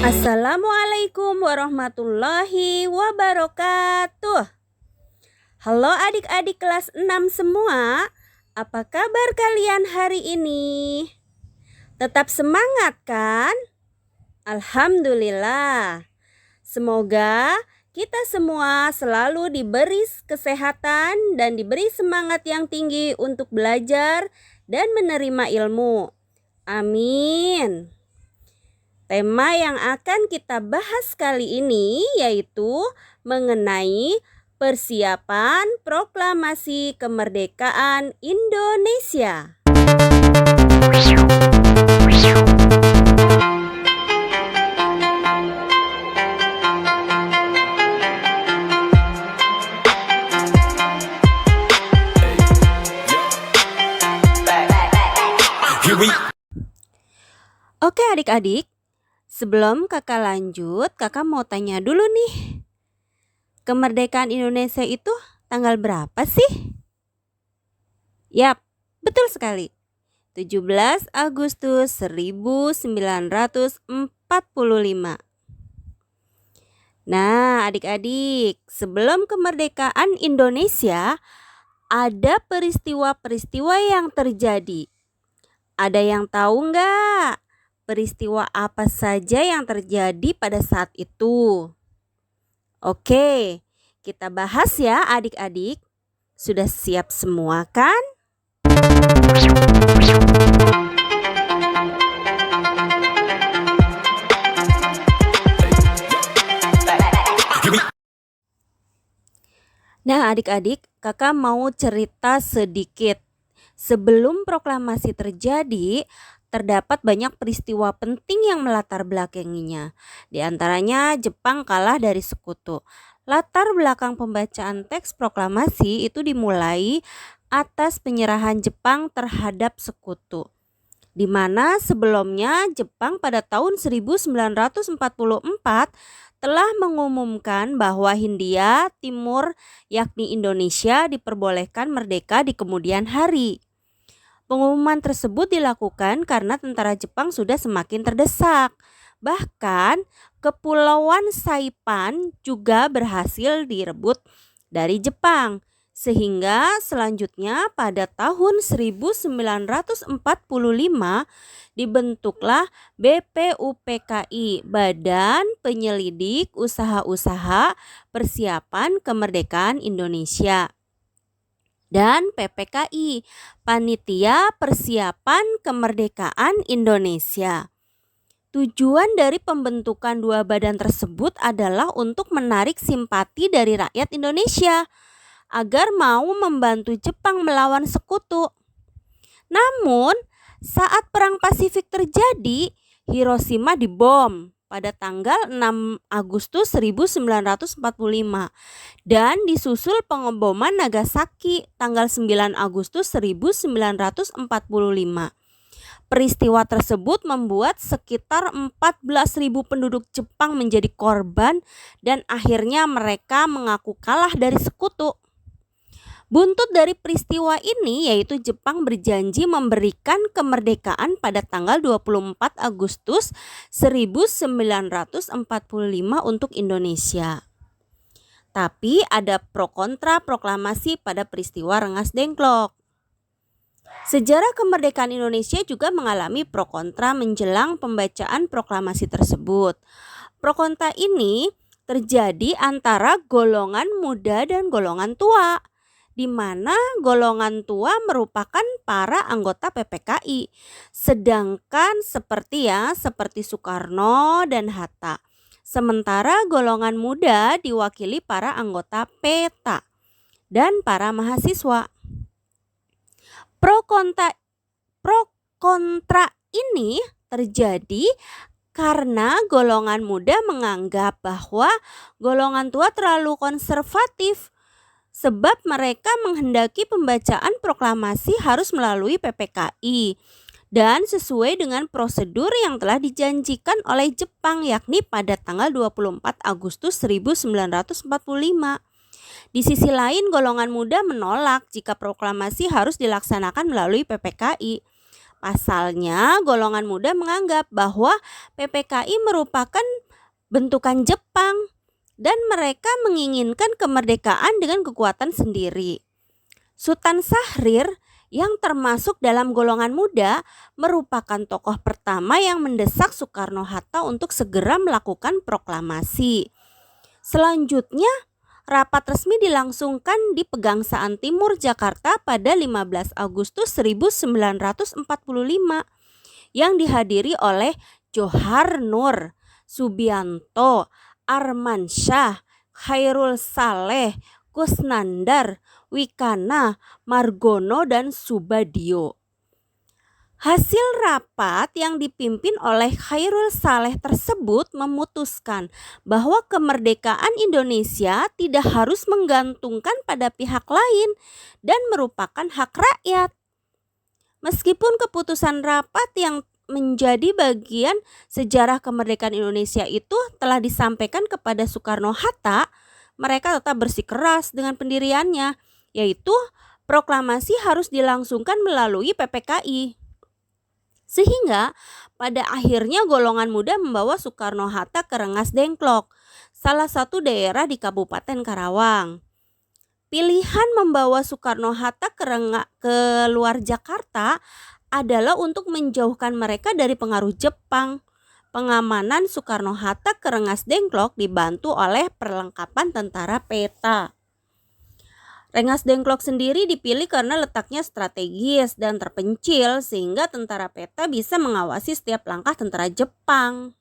Assalamualaikum warahmatullahi wabarakatuh. Halo adik-adik kelas 6 semua. Apa kabar kalian hari ini? Tetap semangat kan? Alhamdulillah. Semoga kita semua selalu diberi kesehatan dan diberi semangat yang tinggi untuk belajar dan menerima ilmu. Amin. Tema yang akan kita bahas kali ini yaitu mengenai persiapan proklamasi kemerdekaan Indonesia. Oke adik-adik, sebelum kakak lanjut, kakak mau tanya dulu nih. Kemerdekaan Indonesia itu tanggal berapa sih? Yap, betul sekali. 17 Agustus 1945. Nah, adik-adik, sebelum kemerdekaan Indonesia, ada peristiwa-peristiwa yang terjadi. Ada yang tahu nggak? Peristiwa apa saja yang terjadi pada saat itu? Oke, kita bahas ya adik-adik. Sudah siap semua kan? Nah adik-adik, kakak mau cerita sedikit. Sebelum proklamasi terjadi, terdapat banyak peristiwa penting yang melatar belakanginya. Di antaranya Jepang kalah dari sekutu. Latar belakang pembacaan teks proklamasi itu dimulai atas penyerahan Jepang terhadap sekutu. Di mana sebelumnya Jepang pada tahun 1944 telah mengumumkan bahwa Hindia Timur yakni Indonesia diperbolehkan merdeka di kemudian hari. Pengumuman tersebut dilakukan karena tentara Jepang sudah semakin terdesak. Bahkan Kepulauan Saipan juga berhasil direbut dari Jepang. Sehingga selanjutnya pada tahun 1945 dibentuklah BPUPKI, Badan Penyelidik Usaha-Usaha Persiapan Kemerdekaan Indonesia. Dan PPKI, Panitia Persiapan Kemerdekaan Indonesia. Tujuan dari pembentukan dua badan tersebut adalah untuk menarik simpati dari rakyat Indonesia agar mau membantu Jepang melawan sekutu. Namun, saat Perang Pasifik terjadi, Hiroshima dibom pada tanggal 6 Agustus 1945 dan disusul pengeboman Nagasaki tanggal 9 Agustus 1945. Peristiwa tersebut membuat sekitar 14.000 penduduk Jepang menjadi korban dan akhirnya mereka mengaku kalah dari sekutu. Buntut dari peristiwa ini yaitu Jepang berjanji memberikan kemerdekaan pada tanggal 24 Agustus 1945 untuk Indonesia. Tapi ada pro kontra proklamasi pada peristiwa Rengas Dengklok. Sejarah kemerdekaan Indonesia juga mengalami pro kontra menjelang pembacaan proklamasi tersebut. Pro kontra ini terjadi antara golongan muda dan golongan tua, di mana golongan tua merupakan para anggota PPKI, sedangkan seperti Soekarno dan Hatta. Sementara golongan muda diwakili para anggota PETA dan para mahasiswa. Pro kontra ini terjadi karena golongan muda menganggap bahwa golongan tua terlalu konservatif, sebab mereka menghendaki pembacaan proklamasi harus melalui PPKI dan sesuai dengan prosedur yang telah dijanjikan oleh Jepang yakni pada tanggal 24 Agustus 1945. Di sisi lain golongan muda menolak jika proklamasi harus dilaksanakan melalui PPKI. Pasalnya, golongan muda menganggap bahwa PPKI merupakan bentukan Jepang dan mereka menginginkan kemerdekaan dengan kekuatan sendiri. Sultan Syahrir yang termasuk dalam golongan muda merupakan tokoh pertama yang mendesak Soekarno-Hatta untuk segera melakukan proklamasi. Selanjutnya, rapat resmi dilangsungkan di Pegangsaan Timur Jakarta pada 15 Agustus 1945 yang dihadiri oleh Johar Nur, Subianto, Armansyah, Khairul Saleh, Kusnandar, Wikana, Margono, dan Subadio. Hasil rapat yang dipimpin oleh Khairul Saleh tersebut memutuskan bahwa kemerdekaan Indonesia tidak harus menggantungkan pada pihak lain dan merupakan hak rakyat. Meskipun keputusan rapat yang menjadi bagian sejarah kemerdekaan Indonesia itu telah disampaikan kepada Soekarno-Hatta, mereka tetap bersikeras dengan pendiriannya, yaitu proklamasi harus dilangsungkan melalui PPKI. Sehingga pada akhirnya golongan muda membawa Soekarno-Hatta ke Rengas Dengklok, salah satu daerah di Kabupaten Karawang. Pilihan membawa Soekarno-Hatta ke luar Jakarta adalah untuk menjauhkan mereka dari pengaruh Jepang. Pengamanan Soekarno-Hatta ke Rengas Dengklok dibantu oleh perlengkapan tentara peta. Rengas Dengklok sendiri dipilih karena letaknya strategis dan terpencil sehingga tentara peta bisa mengawasi setiap langkah tentara Jepang.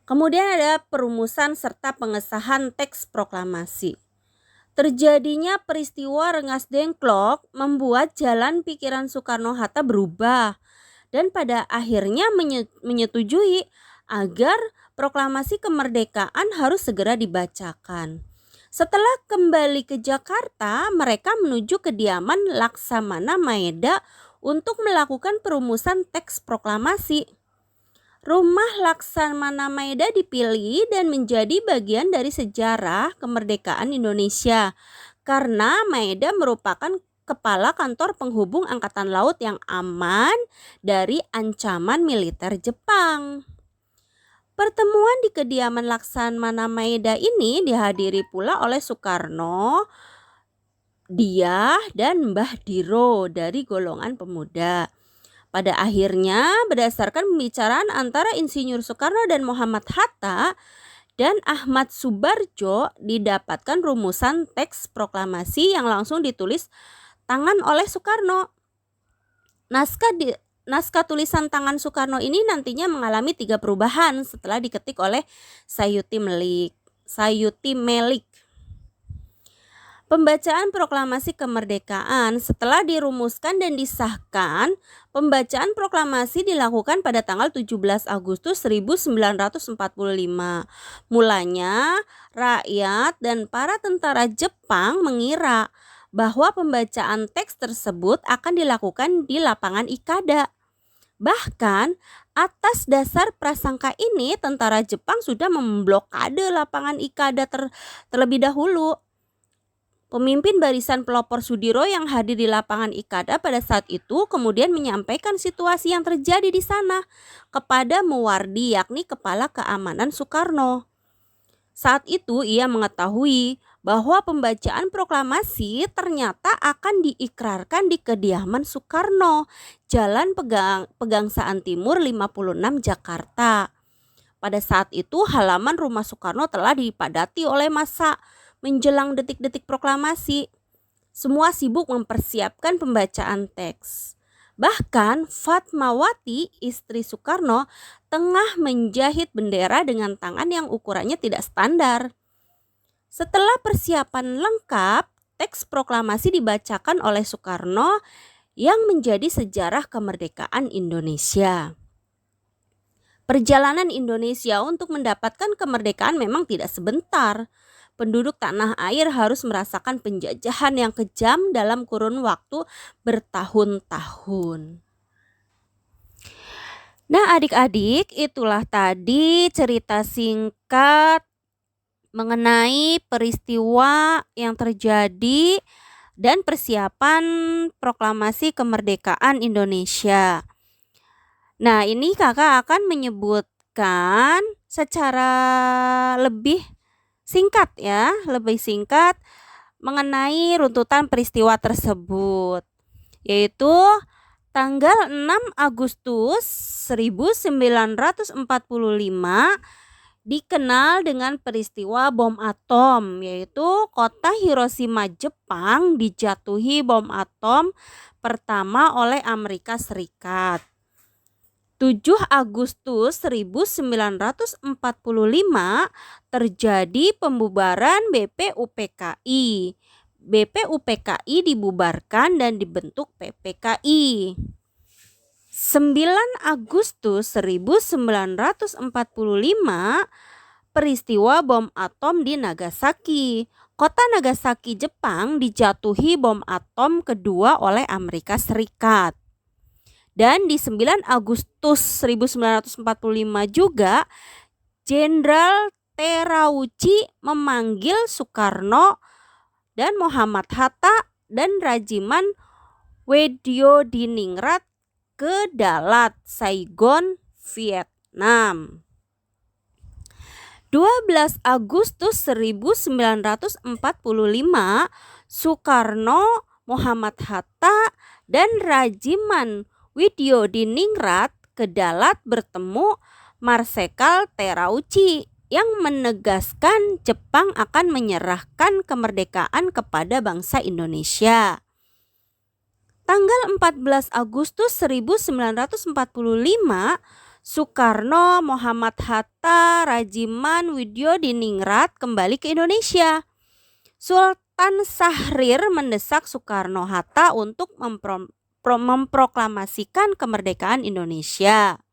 Kemudian ada perumusan serta pengesahan teks proklamasi. Terjadinya peristiwa Rengas Dengklok membuat jalan pikiran Soekarno-Hatta berubah dan pada akhirnya menyetujui agar proklamasi kemerdekaan harus segera dibacakan. Setelah kembali ke Jakarta, mereka menuju kediaman Laksamana Maeda untuk melakukan perumusan teks proklamasi. Rumah Laksamana Maeda dipilih dan menjadi bagian dari sejarah kemerdekaan Indonesia karena Maeda merupakan kepala kantor penghubung angkatan laut yang aman dari ancaman militer Jepang. Pertemuan di kediaman Laksamana Maeda ini dihadiri pula oleh Soekarno, Diah, dan Mbah Diro dari golongan pemuda. Pada akhirnya berdasarkan pembicaraan antara Insinyur Soekarno dan Muhammad Hatta dan Ahmad Subarjo didapatkan rumusan teks proklamasi yang langsung ditulis tangan oleh Soekarno. Naskah tulisan tangan Soekarno ini nantinya mengalami 3 perubahan setelah diketik oleh Sayuti Melik. Pembacaan proklamasi kemerdekaan setelah dirumuskan dan disahkan, pembacaan proklamasi dilakukan pada tanggal 17 Agustus 1945. Mulanya, rakyat dan para tentara Jepang mengira bahwa pembacaan teks tersebut akan dilakukan di lapangan Ikada. Bahkan atas dasar prasangka ini tentara Jepang sudah memblokade lapangan Ikada terlebih dahulu. Pemimpin barisan pelopor Sudiro yang hadir di lapangan Ikada pada saat itu kemudian menyampaikan situasi yang terjadi di sana kepada Muwardi, yakni kepala keamanan Soekarno. Saat itu ia mengetahui bahwa pembacaan proklamasi ternyata akan diikrarkan di kediaman Soekarno, Jalan Pegangsaan Timur 56 Jakarta. Pada saat itu halaman rumah Soekarno telah dipadati oleh massa menjelang detik-detik proklamasi. Semua sibuk mempersiapkan pembacaan teks. Bahkan Fatmawati, istri Soekarno, tengah menjahit bendera dengan tangan yang ukurannya tidak standar. Setelah persiapan lengkap, teks proklamasi dibacakan oleh Soekarno yang menjadi sejarah kemerdekaan Indonesia. Perjalanan Indonesia untuk mendapatkan kemerdekaan memang tidak sebentar. Penduduk tanah air harus merasakan penjajahan yang kejam dalam kurun waktu bertahun-tahun. Nah adik-adik, itulah tadi cerita singkat mengenai peristiwa yang terjadi dan persiapan proklamasi kemerdekaan Indonesia. Nah, ini kakak akan menyebutkan secara lebih singkat mengenai runtutan peristiwa tersebut, yaitu tanggal 6 Agustus 1945 dikenal dengan peristiwa bom atom, yaitu kota Hiroshima, Jepang dijatuhi bom atom pertama oleh Amerika Serikat. 7 Agustus 1945 terjadi pembubaran BPUPKI. BPUPKI dibubarkan dan dibentuk PPKI. 9 Agustus 1945 peristiwa bom atom di Nagasaki. Kota Nagasaki, Jepang dijatuhi bom atom kedua oleh Amerika Serikat. Dan di 9 Agustus 1945 juga Jenderal Terauchi memanggil Soekarno dan Muhammad Hatta dan Rajiman Widyodiningrat ke Dalat, Saigon, Vietnam. 12 Agustus 1945 Soekarno, Muhammad Hatta dan Rajiman Widyodiningrat ke Dalat bertemu Marsekal Terauchi yang menegaskan Jepang akan menyerahkan kemerdekaan kepada bangsa Indonesia. Tanggal 14 Agustus 1945 Soekarno, Muhammad Hatta, Rajiman Widyodiningrat kembali ke Indonesia. Sultan Syahrir mendesak Soekarno-Hatta untuk memproklamasikan kemerdekaan Indonesia.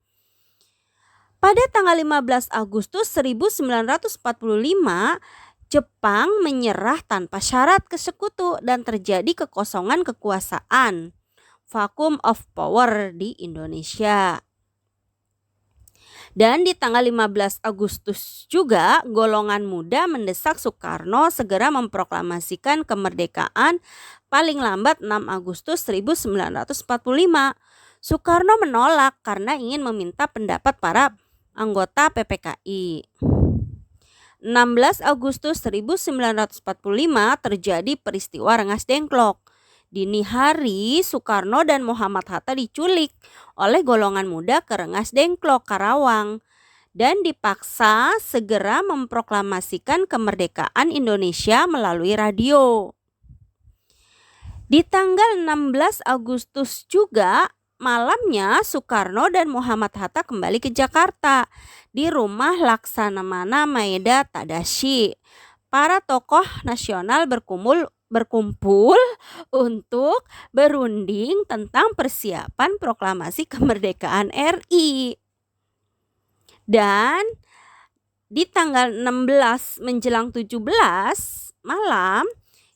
Pada tanggal 15 Agustus 1945, Jepang menyerah tanpa syarat ke sekutu dan terjadi kekosongan kekuasaan, vacuum of power di Indonesia. Dan di tanggal 15 Agustus juga golongan muda mendesak Soekarno segera memproklamasikan kemerdekaan paling lambat 6 Agustus 1945. Soekarno menolak karena ingin meminta pendapat para anggota PPKI. 16 Agustus 1945 terjadi peristiwa Rengas Dengklok. Dini hari Soekarno dan Muhammad Hatta diculik oleh golongan muda ke Rengas Dengklok, Karawang, dan dipaksa segera memproklamasikan kemerdekaan Indonesia melalui radio. Di tanggal 16 Agustus juga malamnya Soekarno dan Muhammad Hatta kembali ke Jakarta di rumah Laksamana Maeda Tadashi. Para tokoh nasional berkumpul untuk berunding tentang persiapan proklamasi kemerdekaan RI. Dan di tanggal 16 menjelang 17 malam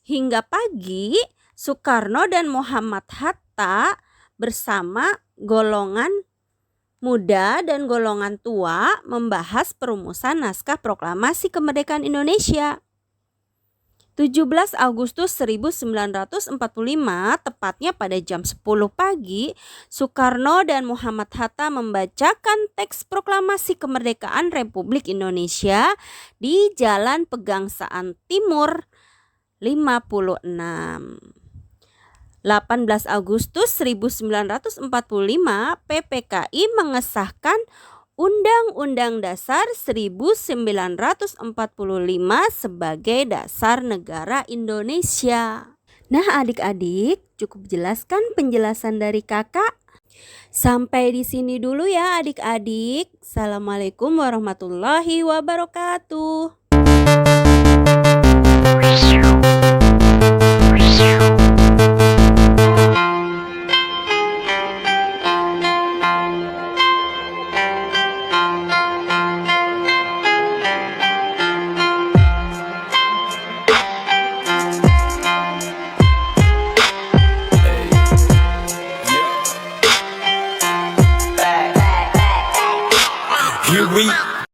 hingga pagi, Soekarno dan Muhammad Hatta bersama golongan muda dan golongan tua membahas perumusan naskah proklamasi kemerdekaan Indonesia. 17 Agustus 1945, tepatnya pada jam 10 pagi, Soekarno dan Muhammad Hatta membacakan teks proklamasi kemerdekaan Republik Indonesia di Jalan Pegangsaan Timur 56. 18 Agustus 1945, PPKI mengesahkan Undang-Undang Dasar 1945 sebagai dasar negara Indonesia. Nah adik-adik, cukup jelaskan penjelasan dari kakak? Sampai di sini dulu ya adik-adik. Assalamualaikum warahmatullahi wabarakatuh.